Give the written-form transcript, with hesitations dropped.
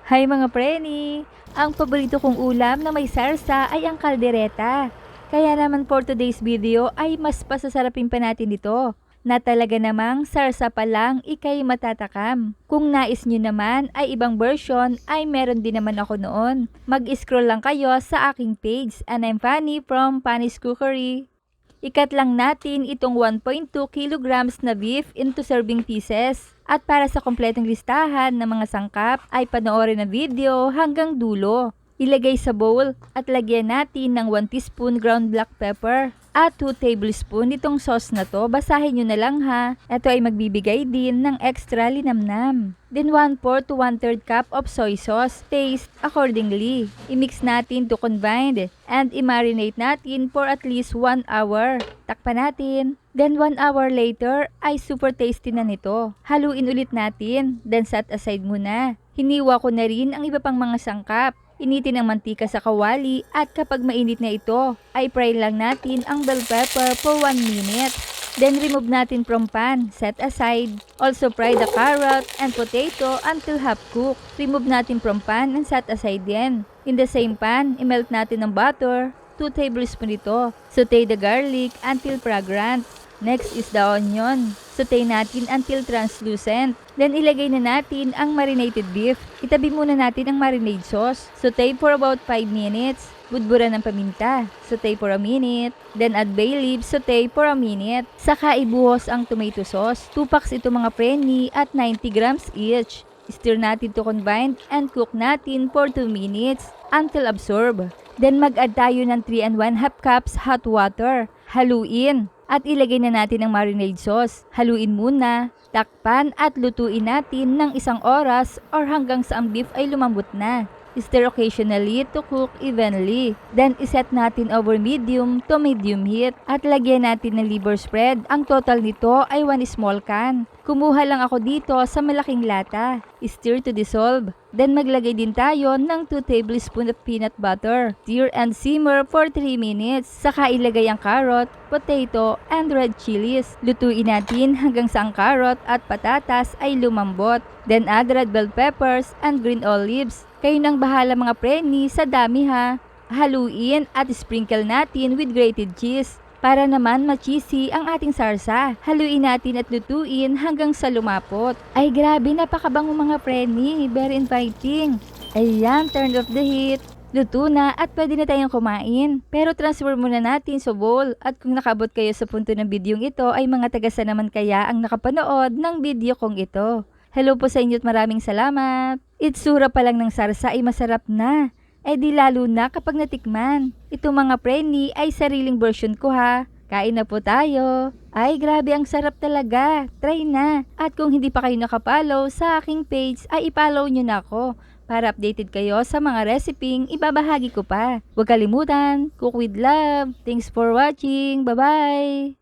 Hi mga preni! Ang paborito kong ulam na may sarsa ay ang kaldereta. Kaya naman for today's video ay mas pasasarapin pa natin ito na talaga namang sarsa pa lang ikay matatakam. Kung nais nyo naman ay ibang version ay meron din naman ako noon. Mag-scroll lang kayo sa aking page and I'm Fanny from Fanny's Cookery. Ikat lang natin itong 1.2 kilograms na beef into serving pieces. At para sa kompletong listahan ng mga sangkap ay panoorin ang video hanggang dulo. Ilagay sa bowl at lagyan natin ng 1 teaspoon ground black pepper at 2 tablespoon itong sauce na to. Basahin nyo na lang ha. Ito ay magbibigay din ng extra linamnam. Then 1/4 to 1/3 cup of soy sauce. Taste accordingly. I-mix natin to combine and i-marinate natin for at least 1 hour. Takpan natin. Then 1 hour later ay super tasty na nito. Haluin ulit natin. Then set aside muna. Hiniwa ko na rin ang iba pang mga sangkap. Initin ang mantika sa kawali at kapag mainit na ito, ay fry lang natin ang bell pepper for 1 minute. Then remove natin from pan, set aside. Also fry the carrot and potato until half cooked. Remove natin from pan and set aside din. In the same pan, i-melt natin ng butter, 2 tablespoon ito. Saute the garlic until fragrant. Next is the onion. Saute natin until translucent. Then ilagay na natin ang marinated beef. Itabi muna natin ang marinade sauce. Saute for about 5 minutes. Budburan ng paminta. Saute for a minute. Then add bay leaves. Saute for a minute. Saka ibuhos ang tomato sauce. 2 packs ito mga preni at 90 grams each. Stir natin to combine and cook natin for 2 minutes until absorb. Then mag-add tayo ng 3 and 1/2 cups hot water. Haluin. At ilagay na natin ang marinade sauce. Haluin muna, takpan at lutuin natin ng 1 oras or hanggang sa ang beef ay lumambot na. Stir occasionally to cook evenly. Then iset natin over medium to medium heat at lagyan natin ng liver spread. Ang total nito ay 1 small can. Kumuha lang ako dito sa malaking lata. Stir to dissolve. Then maglagay din tayo ng 2 tablespoon of peanut butter. Stir and simmer for 3 minutes. Saka ilagay ang carrot, potato, and red chilies. Lutuin natin hanggang sa ang carrot at patatas ay lumambot. Then add red bell peppers and green olives. Kayo nang bahala mga preni sa dami ha. Haluin at sprinkle natin with grated cheese. Para naman ma-cheesy ang ating sarsa. Haluin natin at lutuin hanggang sa lumapot. Ay grabe, napakabango mga preni. Very inviting. Ayan, turn off the heat. Luto na at pwede na tayong kumain. Pero transfer muna natin sa bowl. At kung nakabot kayo sa punto ng bidyong ito ay mga tagasa naman kaya ang nakapanood ng video kong ito. Hello po sa inyo at maraming salamat. Itsura pa lang ng sarsa ay masarap na. Eh di lalo na kapag natikman. Ito mga preni ay sariling version ko ha. Kain na po tayo. Ay grabe ang sarap talaga. Try na. At kung hindi pa kayo nakapollow sa aking page ay ipollow nyo na ako. Para updated kayo sa mga reseping ibabahagi ko pa. Huwag kalimutan, cook with love. Thanks for watching. Bye bye!